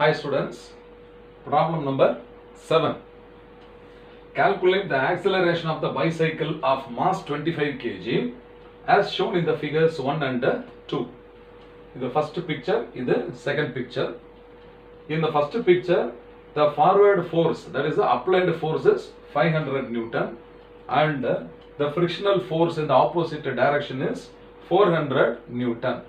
Hi students, problem number 7. Calculate the acceleration of the bicycle of mass 25 kg as shown in the figures 1 and 2. In the first picture, in the second picture. In the first picture, the forward force, that is the applied force is 500 Newton and the frictional force in the opposite direction is 400 Newton.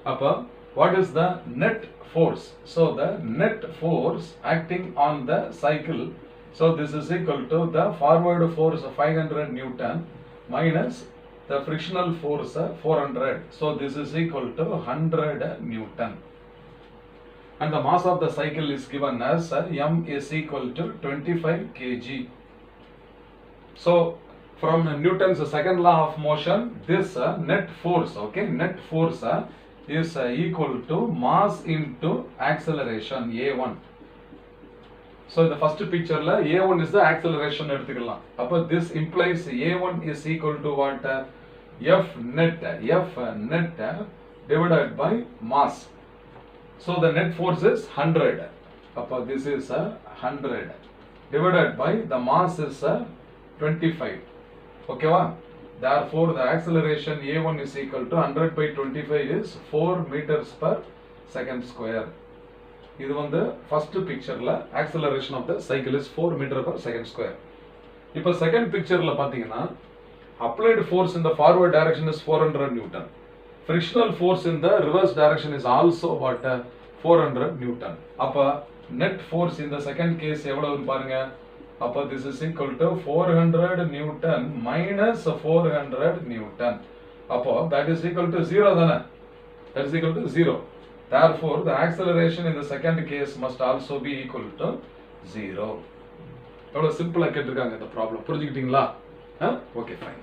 Upper, what is the net force? So the net force acting on the cycle, so this is equal to the forward force of 500 Newton minus the frictional force 400. So this is equal to 100 Newton. And the mass of the cycle is given as m is equal to 25 kg. So from Newton's second law of motion, this net force, okay, net force is equal to mass into acceleration A1. So the first picture la A1 is the acceleration எடுத்துக்கலாம். அப்ப this implies A1 is equal to what? F net divided by mass. So the net force is 100. அப்ப this is 100 divided by the mass is 25. Okay va? Therefore the acceleration A1 is equal to 100 by 25 is 4 meters per second square. This is the first picture la acceleration of the cycle is 4 meters per second square. Now second picture la pathina applied force in the forward direction is 400 Newton. Frictional force in the reverse direction is also what 400 Newton. Appa net force in the second case evalavu parunga. Appa this is equal to 400 Newton minus 400 Newton. Appa that is equal to 0 dana. That is equal to 0. Therefore the acceleration in the second case must also be equal to 0. Simple ah kettirukanga the problem. புரிஞ்சுக்கிட்டீங்களா? Okay, fine.